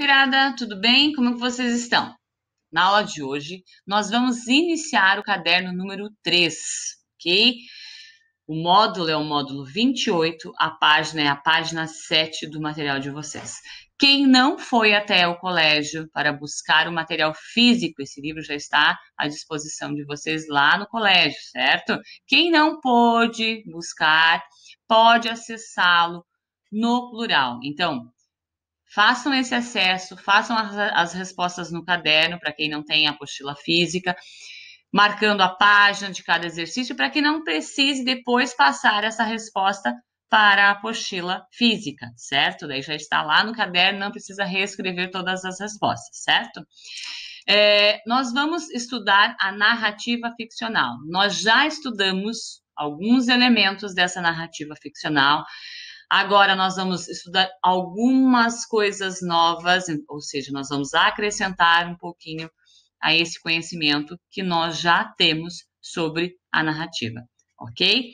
Pirada, tudo bem? Como é que vocês estão? Na aula de hoje, nós vamos iniciar o caderno número 3, ok? O módulo é o módulo 28, a página é a página 7 do material de vocês. Quem não foi até o colégio para buscar o material físico, esse livro já está à disposição de vocês lá no colégio, certo? Quem não pôde buscar, pode acessá-lo no plural. Então, façam esse acesso, façam as respostas no caderno, para quem não tem a apostila física, marcando a página de cada exercício, para que não precise depois passar essa resposta para a apostila física, certo? Daí já está lá no caderno, não precisa reescrever todas as respostas, certo? Nós vamos estudar a narrativa ficcional. Nós já estudamos alguns elementos dessa narrativa ficcional. Agora nós vamos estudar algumas coisas novas, ou seja, nós vamos acrescentar um pouquinho a esse conhecimento que nós já temos sobre a narrativa, ok?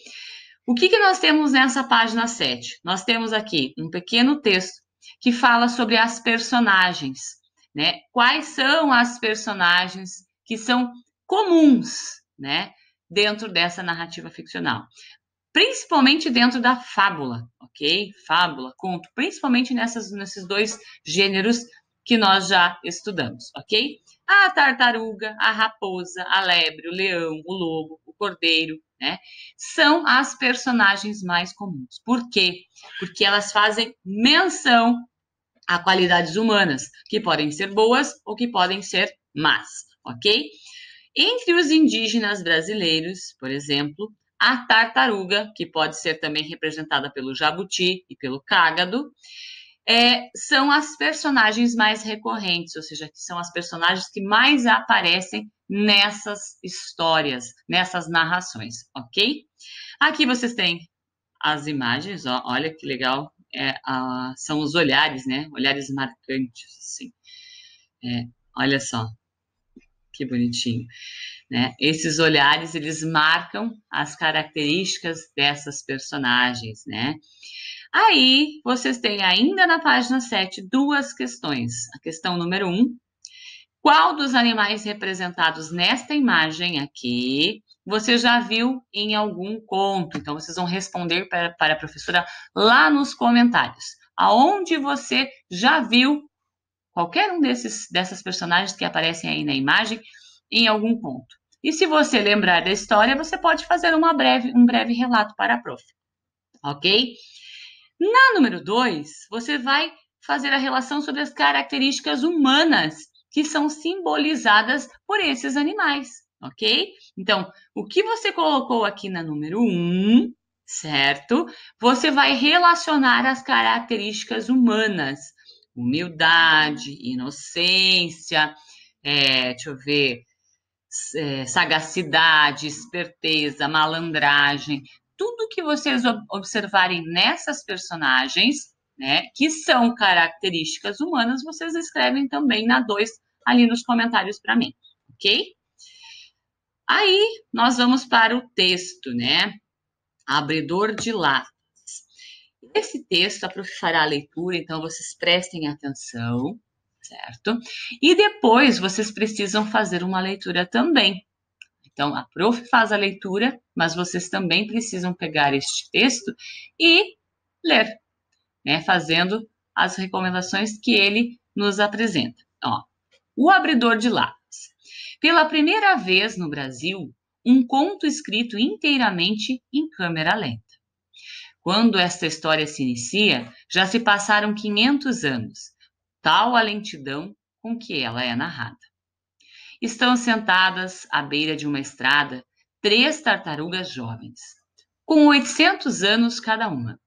O que nós temos nessa página 7? Nós temos aqui um pequeno texto que fala sobre as personagens, né? Quais são as personagens que são comuns, né, dentro dessa narrativa ficcional? Principalmente dentro da fábula, ok? Fábula, conto, principalmente nesses dois gêneros que nós já estudamos, ok? A tartaruga, a raposa, a lebre, o leão, o lobo, o cordeiro, né? São as personagens mais comuns. Por quê? Porque elas fazem menção a qualidades humanas, que podem ser boas ou que podem ser más, ok? Entre os indígenas brasileiros, por exemplo, a tartaruga, que pode ser também representada pelo jabuti e pelo cágado, são as personagens mais recorrentes, ou seja, que são as personagens que mais aparecem nessas histórias, nessas narrações, ok? Aqui vocês têm as imagens, ó, olha que legal, são os olhares, né? Olhares marcantes, assim. Olha só, que bonitinho. Né? Esses olhares, eles marcam as características dessas personagens, né? Aí, vocês têm ainda na página 7 duas questões. A questão número 1, qual dos animais representados nesta imagem aqui você já viu em algum conto? Então, vocês vão responder para a professora lá nos comentários. Aonde você já viu qualquer um dessas personagens que aparecem aí na imagem em algum conto. E se você lembrar da história, você pode fazer um breve relato para a prof. Ok? Na número 2, você vai fazer a relação sobre as características humanas que são simbolizadas por esses animais. Ok? Então, o que você colocou aqui na número 1, certo? Você vai relacionar as características humanas. Humildade, inocência, deixa eu ver, sagacidade, esperteza, malandragem, tudo que vocês observarem nessas personagens, né, que são características humanas, vocês escrevem também na 2 ali nos comentários para mim, ok? Aí nós vamos para o texto, né? Abridor de latas. Esse texto a prof fará a leitura, então vocês prestem atenção, certo? E depois vocês precisam fazer uma leitura também. Então, a prof faz a leitura, mas vocês também precisam pegar este texto e ler, né? Fazendo as recomendações que ele nos apresenta. Ó, o abridor de latas. Pela primeira vez no Brasil, um conto escrito inteiramente em câmera lenta. Quando esta história se inicia, já se passaram 500 anos, tal a lentidão com que ela é narrada. Estão sentadas à beira de uma estrada 3 tartarugas jovens, com 800 anos cada uma.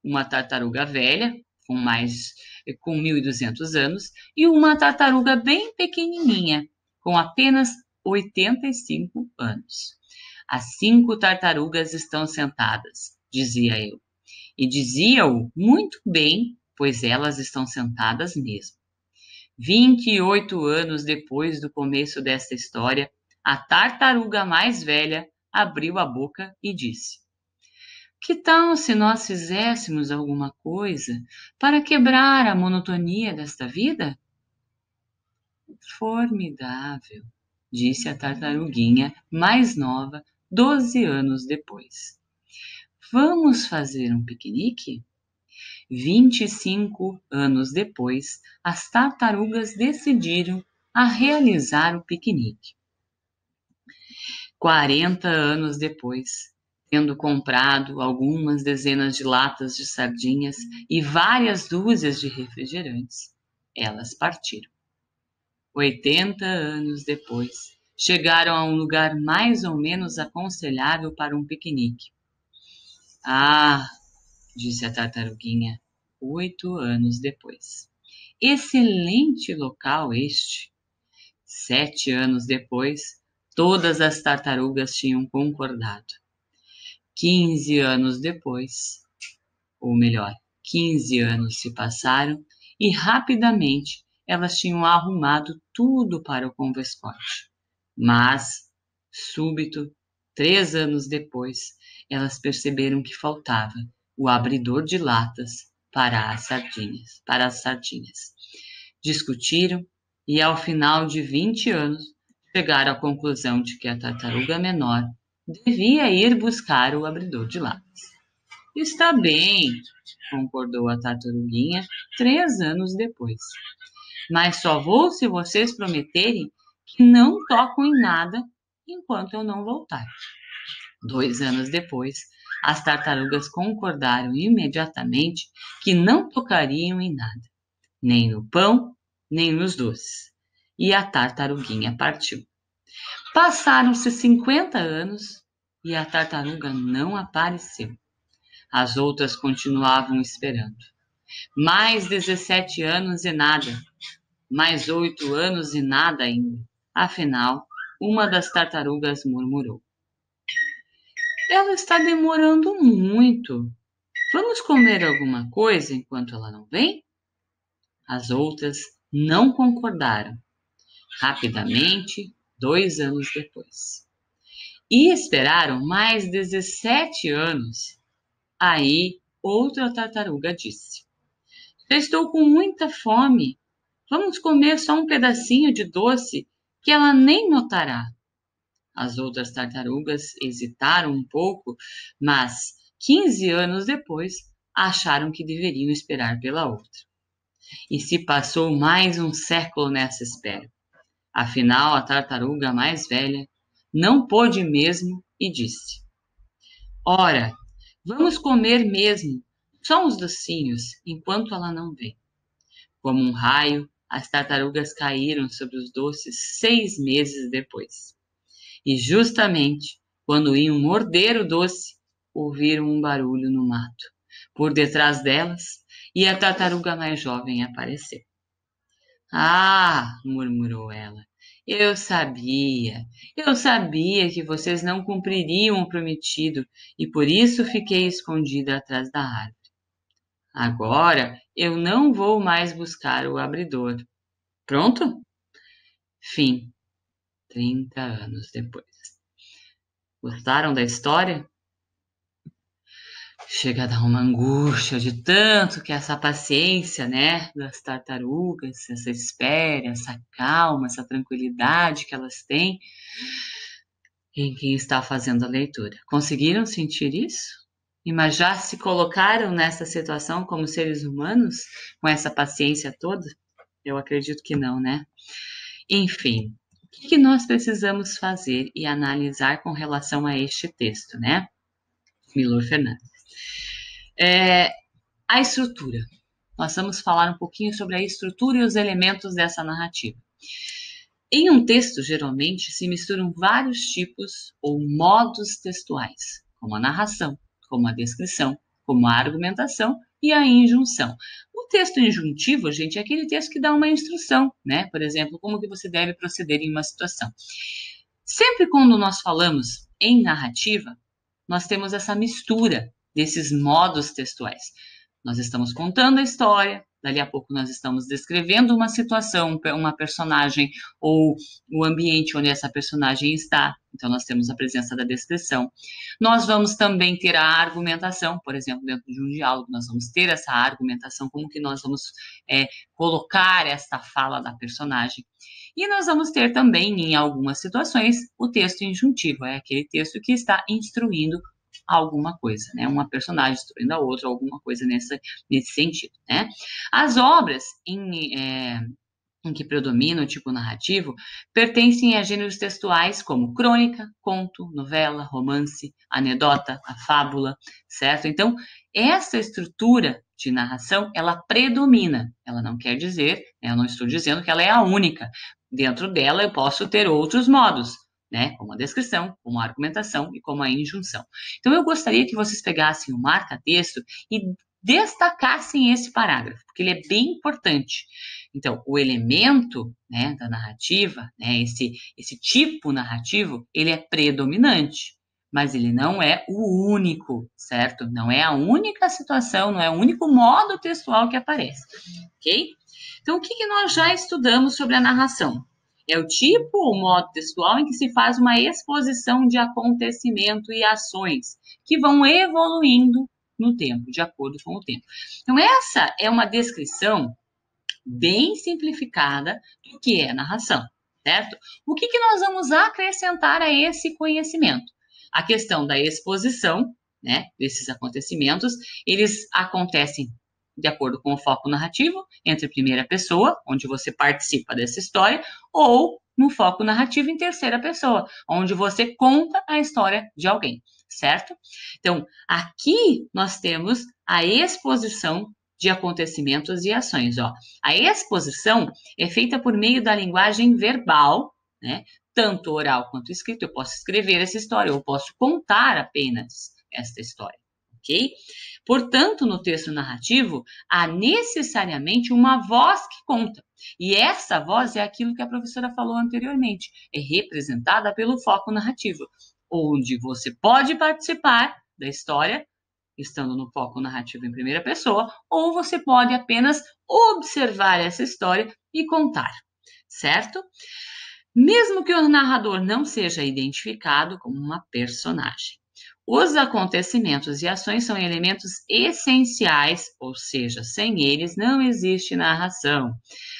Uma tartaruga velha, com 1.200 anos, e uma tartaruga bem pequenininha, com apenas 85 anos. As 5 tartarugas estão sentadas, dizia eu. E dizia-o muito bem, pois elas estão sentadas mesmo. 28 anos depois do começo desta história, a tartaruga mais velha abriu a boca e disse: Que tal se nós fizéssemos alguma coisa para quebrar a monotonia desta vida? Formidável, disse a tartaruguinha mais nova, 12 anos depois. Vamos fazer um piquenique? 25 anos depois, as tartarugas decidiram a realizar o piquenique. 40 anos depois, tendo comprado algumas dezenas de latas de sardinhas e várias dúzias de refrigerantes, elas partiram. 80 anos depois, chegaram a um lugar mais ou menos aconselhável para um piquenique. Ah, disse a tartaruguinha, 8 anos depois. Excelente local este. 7 anos depois, todas as tartarugas tinham concordado. 15 anos depois, ou melhor, 15 anos se passaram e rapidamente elas tinham arrumado tudo para o convescote. Mas, súbito, 3 anos depois, elas perceberam que faltava o abridor de latas para as sardinhas. Discutiram e, ao final de 20 anos, chegaram à conclusão de que a tartaruga menor devia ir buscar o abridor de latas. Está bem, concordou a tartaruguinha 3 anos depois. Mas só vou se vocês prometerem que não tocam em nada enquanto eu não voltar. 2 anos depois, as tartarugas concordaram imediatamente que não tocariam em nada, nem no pão, nem nos doces. E a tartaruguinha partiu. Passaram-se 50 anos e a tartaruga não apareceu. As outras continuavam esperando. Mais 17 anos e nada. Mais 8 anos e nada ainda. Afinal, uma das tartarugas murmurou. Ela está demorando muito. Vamos comer alguma coisa enquanto ela não vem? As outras não concordaram. Rapidamente, 2 anos depois. E esperaram mais 17 anos. Aí, outra tartaruga disse. Já estou com muita fome. Vamos comer só um pedacinho de doce que ela nem notará. As outras tartarugas hesitaram um pouco, mas 15 anos depois acharam que deveriam esperar pela outra. E se passou mais um século nessa espera. Afinal, a tartaruga mais velha não pôde mesmo e disse: Ora, vamos comer mesmo só uns docinhos enquanto ela não vem. Como um raio, as tartarugas caíram sobre os doces 6 meses depois. E justamente quando iam morder o doce, ouviram um barulho no mato, por detrás delas, e a tartaruga mais jovem apareceu. Ah, murmurou ela, eu sabia que vocês não cumpririam o prometido e por isso fiquei escondida atrás da árvore. Agora eu não vou mais buscar o abridor. Pronto? Fim. 30 anos depois. Gostaram da história? Chega a dar uma angústia de tanto que essa paciência, né, das tartarugas, essa espera, essa calma, essa tranquilidade que elas têm em quem está fazendo a leitura. Conseguiram sentir isso? Mas já se colocaram nessa situação como seres humanos, com essa paciência toda? Eu acredito que não, né? Enfim, o que nós precisamos fazer e analisar com relação a este texto, né? Milor Fernandes. A estrutura. Nós vamos falar um pouquinho sobre a estrutura e os elementos dessa narrativa. Em um texto, geralmente, se misturam vários tipos ou modos textuais, como a narração, como a descrição, como a argumentação e a injunção. O texto injuntivo, gente, é aquele texto que dá uma instrução, né? Por exemplo, como que você deve proceder em uma situação. Sempre quando nós falamos em narrativa, nós temos essa mistura desses modos textuais. Nós estamos contando a história, dali a pouco nós estamos descrevendo uma situação, uma personagem ou o ambiente onde essa personagem está. Então, nós temos a presença da descrição. Nós vamos também ter a argumentação, por exemplo, dentro de um diálogo, nós vamos ter essa argumentação, como que nós vamos colocar esta fala da personagem. E nós vamos ter também, em algumas situações, o texto injuntivo, é aquele texto que está instruindo alguma coisa, né? Uma personagem instruindo a outra, alguma coisa nesse sentido, né? As obras em que predomina o tipo narrativo pertencem a gêneros textuais como crônica, conto, novela, romance, anedota, a fábula, certo? Então, essa estrutura de narração, ela predomina. Ela não quer dizer, eu não estou dizendo que ela é a única. Dentro dela eu posso ter outros modos, né? Como a descrição, como a argumentação e como a injunção. Então, eu gostaria que vocês pegassem o marca-texto e destacassem esse parágrafo, porque ele é bem importante. Então, o elemento, né, da narrativa, né, esse tipo narrativo, ele é predominante, mas ele não é o único, certo? Não é a única situação, não é o único modo textual que aparece, ok? Então, o que nós já estudamos sobre a narração? É o tipo ou modo textual em que se faz uma exposição de acontecimento e ações que vão evoluindo no tempo, de acordo com o tempo. Então, essa é uma descrição bem simplificada do que é narração, certo? O que nós vamos acrescentar a esse conhecimento? A questão da exposição, né, desses acontecimentos, eles acontecem de acordo com o foco narrativo, entre primeira pessoa, onde você participa dessa história, ou no foco narrativo em terceira pessoa, onde você conta a história de alguém, certo? Então, aqui nós temos a exposição de acontecimentos e ações. Ó. A exposição é feita por meio da linguagem verbal, né? Tanto oral quanto escrito. Eu posso escrever essa história, eu posso contar apenas esta história, ok? Portanto, no texto narrativo, há necessariamente uma voz que conta. E essa voz é aquilo que a professora falou anteriormente, é representada pelo foco narrativo, onde você pode participar da história, estando no foco narrativo em primeira pessoa, ou você pode apenas observar essa história e contar, certo? Mesmo que o narrador não seja identificado como uma personagem. Os acontecimentos e ações são elementos essenciais, ou seja, sem eles não existe narração.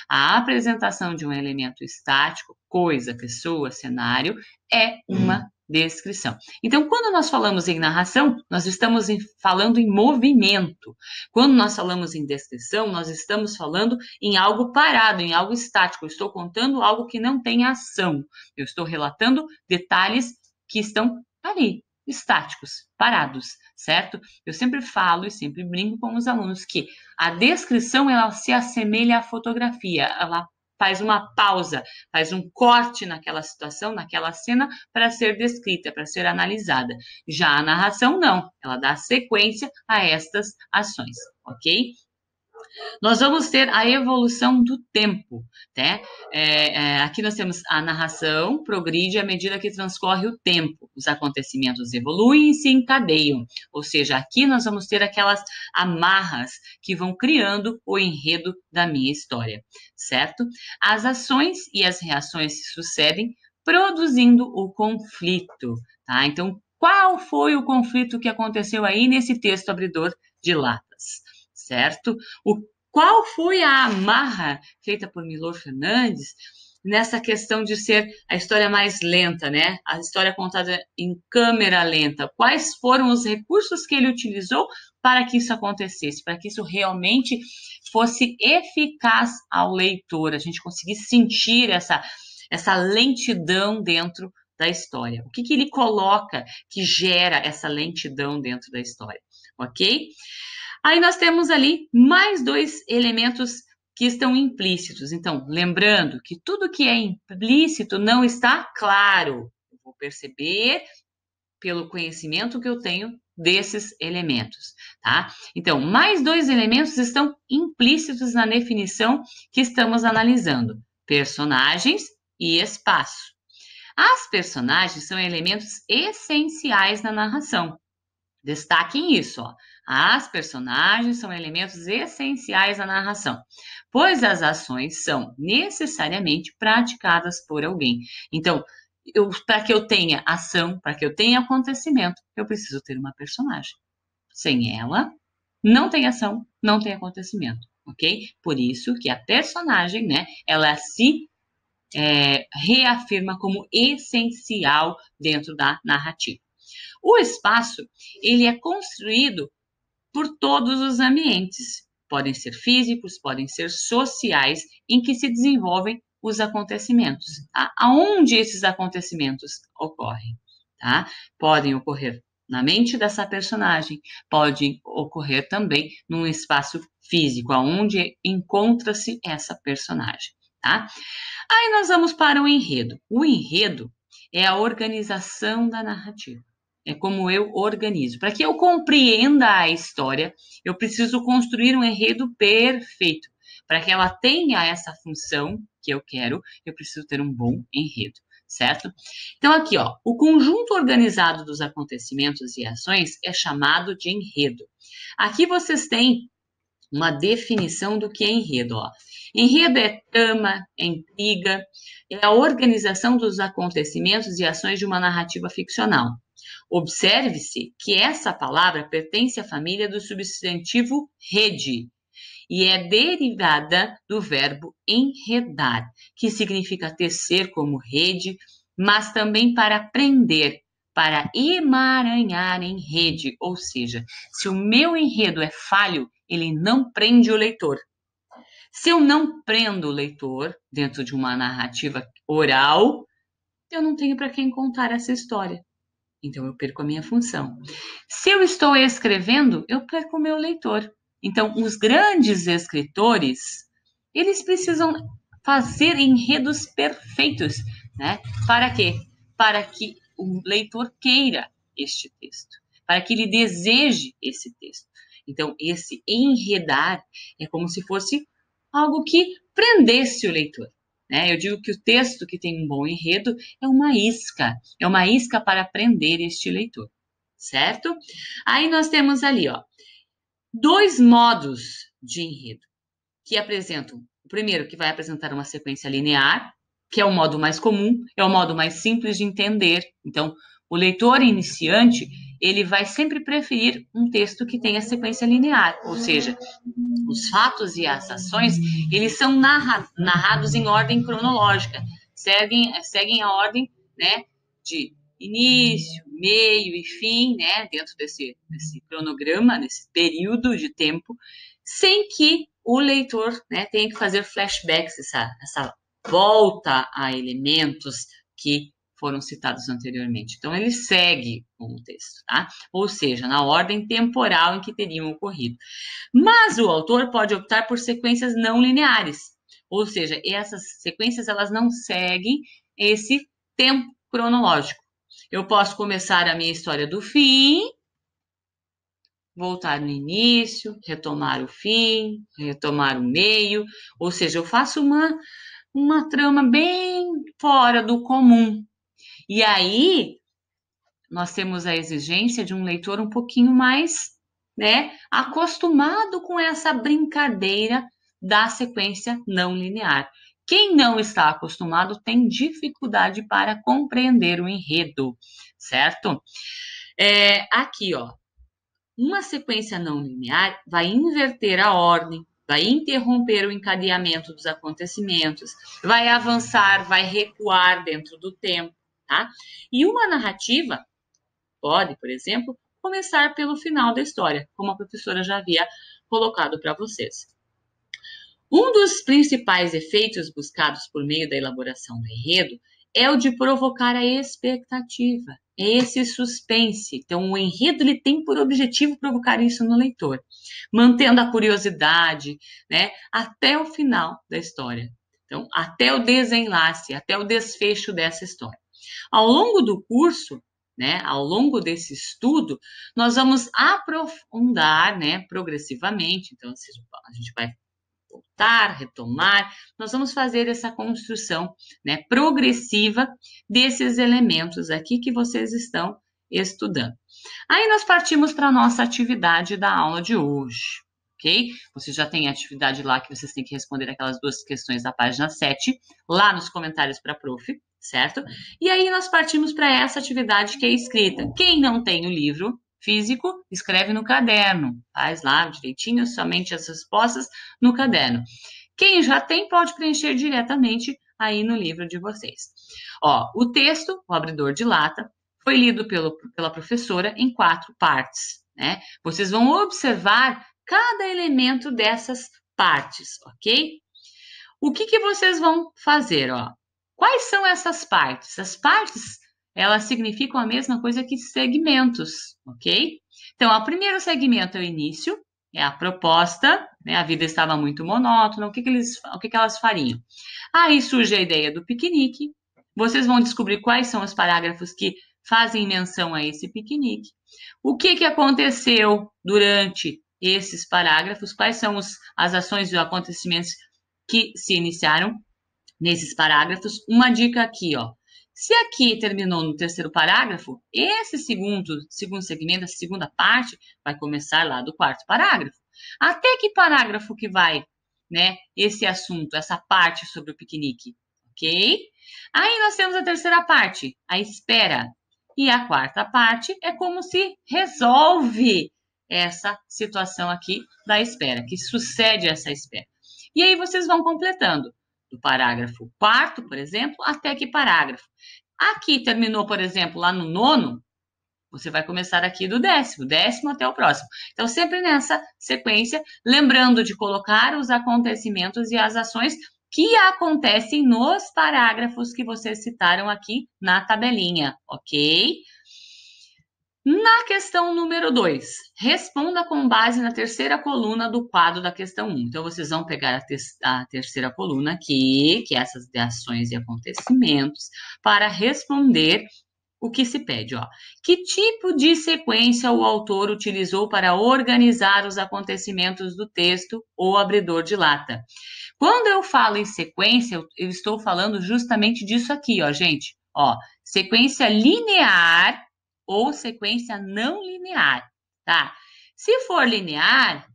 A apresentação de um elemento estático, coisa, pessoa, cenário, é uma descrição. Então, quando nós falamos em narração, nós estamos falando em movimento. Quando nós falamos em descrição, nós estamos falando em algo parado, em algo estático. Eu estou contando algo que não tem ação. Eu estou relatando detalhes que estão ali, estáticos, parados, certo? Eu sempre falo e sempre brinco com os alunos que a descrição, ela se assemelha à fotografia, ela faz uma pausa, faz um corte naquela situação, naquela cena, para ser descrita, para ser analisada. Já a narração, não, ela dá sequência a estas ações, ok? Nós vamos ter a evolução do tempo, né? Aqui nós temos a narração, progride à medida que transcorre o tempo. Os acontecimentos evoluem e se encadeiam. Ou seja, aqui nós vamos ter aquelas amarras que vão criando o enredo da minha história, certo? As ações e as reações se sucedem, produzindo o conflito, tá? Então, qual foi o conflito que aconteceu aí nesse texto abridor de latas, certo? Qual foi a amarra feita por Milor Fernandes nessa questão de ser a história mais lenta, né? A história contada em câmera lenta. Quais foram os recursos que ele utilizou para que isso acontecesse, para que isso realmente fosse eficaz ao leitor, a gente conseguisse sentir essa lentidão dentro da história. O que ele coloca que gera essa lentidão dentro da história, ok? Aí nós temos ali mais dois elementos que estão implícitos. Então, lembrando que tudo que é implícito não está claro. Eu vou perceber pelo conhecimento que eu tenho desses elementos, tá? Então, mais dois elementos estão implícitos na definição que estamos analisando: personagens e espaço. As personagens são elementos essenciais na narração. Destaquem isso, ó. As personagens são elementos essenciais da narração, pois as ações são necessariamente praticadas por alguém. Então, para que eu tenha ação, para que eu tenha acontecimento, eu preciso ter uma personagem. Sem ela, não tem ação, não tem acontecimento, ok? Por isso que a personagem, né, ela se reafirma como essencial dentro da narrativa. O espaço, ele é construído por todos os ambientes. Podem ser físicos, podem ser sociais, em que se desenvolvem os acontecimentos. Tá? Aonde esses acontecimentos ocorrem? Tá? Podem ocorrer na mente dessa personagem, podem ocorrer também num espaço físico, aonde encontra-se essa personagem. Tá? Aí nós vamos para o enredo. O enredo é a organização da narrativa. É como eu organizo. Para que eu compreenda a história, eu preciso construir um enredo perfeito. Para que ela tenha essa função que eu quero, eu preciso ter um bom enredo, certo? Então aqui, ó, o conjunto organizado dos acontecimentos e ações é chamado de enredo. Aqui vocês têm uma definição do que é enredo, ó. Enredo é trama, é intriga, é a organização dos acontecimentos e ações de uma narrativa ficcional. Observe-se que essa palavra pertence à família do substantivo rede e é derivada do verbo enredar, que significa tecer como rede, mas também para prender, para emaranhar em rede. Ou seja, se o meu enredo é falho, ele não prende o leitor. Se eu não prendo o leitor dentro de uma narrativa oral, eu não tenho para quem contar essa história. Então, eu perco a minha função. Se eu estou escrevendo, eu perco o meu leitor. Então, os grandes escritores, eles precisam fazer enredos perfeitos, né? Para quê? Para que o leitor queira este texto, para que ele deseje esse texto. Então, esse enredar é como se fosse algo que prendesse o leitor. Eu digo que o texto que tem um bom enredo é uma isca para prender este leitor, certo? Aí nós temos ali, ó, 2 modos de enredo que apresentam. O primeiro, que vai apresentar uma sequência linear, que é o modo mais comum, é o modo mais simples de entender. Então, o leitor iniciante, ele vai sempre preferir um texto que tenha sequência linear, ou seja, os fatos e as ações, eles são narrados em ordem cronológica, seguem a ordem, né, de início, meio e fim, né, dentro desse cronograma, nesse período de tempo, sem que o leitor, né, tenha que fazer flashbacks, essa volta a elementos que foram citados anteriormente. Então, ele segue com o texto, tá? Ou seja, na ordem temporal em que teriam ocorrido. Mas o autor pode optar por sequências não lineares, ou seja, essas sequências elas não seguem esse tempo cronológico. Eu posso começar a minha história do fim, voltar no início, retomar o fim, retomar o meio, ou seja, eu faço uma trama bem fora do comum. E aí, nós temos a exigência de um leitor um pouquinho mais, né, acostumado com essa brincadeira da sequência não linear. Quem não está acostumado tem dificuldade para compreender o enredo, certo? Aqui, ó, uma sequência não linear vai inverter a ordem, vai interromper o encadeamento dos acontecimentos, vai avançar, vai recuar dentro do tempo, tá? E uma narrativa pode, por exemplo, começar pelo final da história, como a professora já havia colocado para vocês. Um dos principais efeitos buscados por meio da elaboração do enredo é o de provocar a expectativa, esse suspense. Então, o enredo ele tem por objetivo provocar isso no leitor, mantendo a curiosidade, né, até o final da história. Então, até o desenlace, até o desfecho dessa história. Ao longo do curso, né, ao longo desse estudo, nós vamos aprofundar, né, progressivamente. Então, a gente vai voltar, retomar, nós vamos fazer essa construção, né, progressiva desses elementos aqui que vocês estão estudando. Aí nós partimos para a nossa atividade da aula de hoje, ok? Vocês já têm a atividade lá que vocês têm que responder aquelas duas questões da página 7, lá nos comentários para a prof, certo? E aí nós partimos para essa atividade que é escrita. Quem não tem o livro físico, escreve no caderno, faz lá direitinho, somente as respostas no caderno. Quem já tem pode preencher diretamente aí no livro de vocês. Ó, o texto, o abridor de lata, foi lido pela professora em 4 partes, né? Vocês vão observar cada elemento dessas partes, ok? O que vocês vão fazer, ó? Quais são essas partes? As partes, elas significam a mesma coisa que segmentos, ok? Então, o primeiro segmento é o início, é a proposta, né? A vida estava muito monótona, o que elas fariam? Aí surge a ideia do piquenique, vocês vão descobrir quais são os parágrafos que fazem menção a esse piquenique. O que aconteceu durante esses parágrafos? Quais são as ações e os acontecimentos que se iniciaram nesses parágrafos? Uma dica aqui, ó. Se aqui terminou no terceiro parágrafo, esse segundo segmento, a segunda parte, vai começar lá do quarto parágrafo. Até que parágrafo que vai, né, esse assunto, essa parte sobre o piquenique, ok? Aí nós temos a terceira parte, a espera. E a quarta parte é como se resolve essa situação aqui da espera, que sucede essa espera. E aí vocês vão completando do parágrafo 4º, por exemplo, até que parágrafo. Aqui terminou, por exemplo, lá no 9º, você vai começar aqui do 10º até o próximo. Então, sempre nessa sequência, lembrando de colocar os acontecimentos e as ações que acontecem nos parágrafos que vocês citaram aqui na tabelinha, ok? Na questão número 2, responda com base na terceira coluna do quadro da questão 1. Então, vocês vão pegar a terceira coluna aqui, que é essas de ações e acontecimentos, para responder o que se pede. Ó. Que tipo de sequência o autor utilizou para organizar os acontecimentos do texto ou abridor de lata? Quando eu falo em sequência, eu estou falando justamente disso aqui, ó, gente. Ó, sequência linear ou sequência não linear, tá? Se for linear,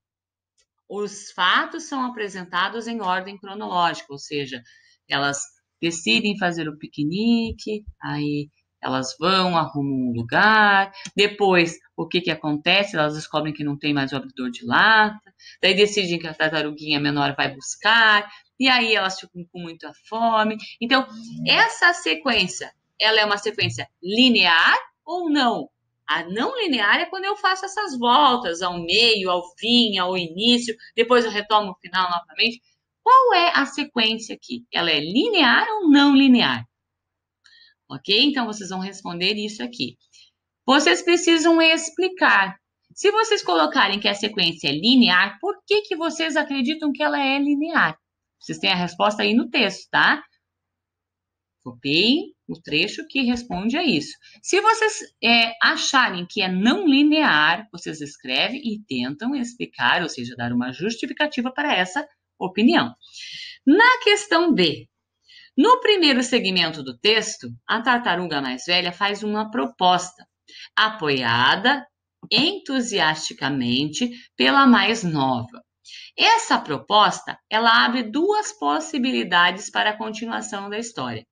os fatos são apresentados em ordem cronológica, ou seja, elas decidem fazer o piquenique, aí elas vão, arrumam um lugar, depois o que acontece? Elas descobrem que não tem mais o abridor de lata, daí decidem que a tartaruguinha menor vai buscar, e aí elas ficam com muita fome. Então, essa sequência, ela é uma sequência linear ou não? A não linear é quando eu faço essas voltas ao meio, ao fim, ao início, depois eu retomo o final novamente. Qual é a sequência aqui? Ela é linear ou não linear? Ok? Então, vocês vão responder isso aqui. Vocês precisam explicar. Se vocês colocarem que a sequência é linear, por que vocês acreditam que ela é linear? Vocês têm a resposta aí no texto, tá? Copiem o trecho que responde a isso. Se vocês acharem que é não linear, vocês escrevem e tentam explicar, ou seja, dar uma justificativa para essa opinião. Na questão B, no primeiro segmento do texto, a tartaruga mais velha faz uma proposta, apoiada entusiasticamente pela mais nova. Essa proposta, ela abre 2 possibilidades para a continuação da história.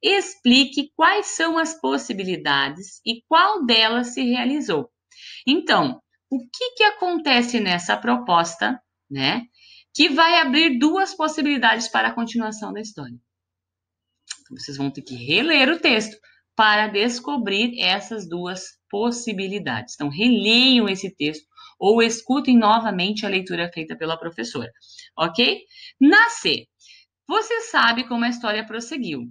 Explique quais são as possibilidades e qual delas se realizou. Então, o que acontece nessa proposta, né, que vai abrir 2 possibilidades para a continuação da história? Então, vocês vão ter que reler o texto para descobrir essas 2 possibilidades. Então, releiam esse texto ou escutem novamente a leitura feita pela professora, ok? Na C, você sabe como a história prosseguiu.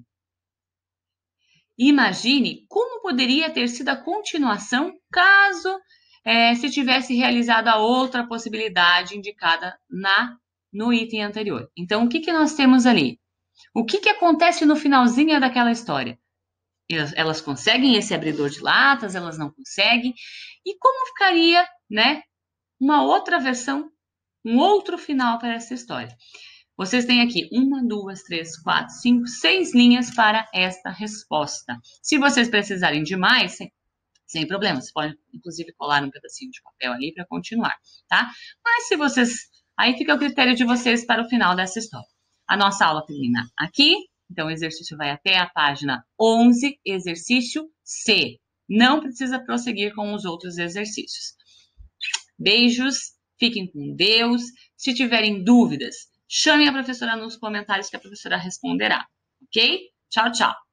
Imagine como poderia ter sido a continuação caso se tivesse realizado a outra possibilidade indicada no item anterior. Então, o que nós temos ali? O que acontece no finalzinho daquela história? Elas conseguem esse abridor de latas, elas não conseguem. E como ficaria, né, uma outra versão, um outro final para essa história? Vocês têm aqui 1, 2, 3, 4, 5, 6 linhas para esta resposta. Se vocês precisarem de mais, sem problema. Você pode, inclusive, colar um pedacinho de papel ali para continuar, tá? Mas se vocês... Aí fica o critério de vocês para o final dessa história. A nossa aula termina aqui. Então, o exercício vai até a página 11, exercício C. Não precisa prosseguir com os outros exercícios. Beijos, fiquem com Deus. Se tiverem dúvidas, chamem a professora nos comentários que a professora responderá, ok? Tchau, tchau.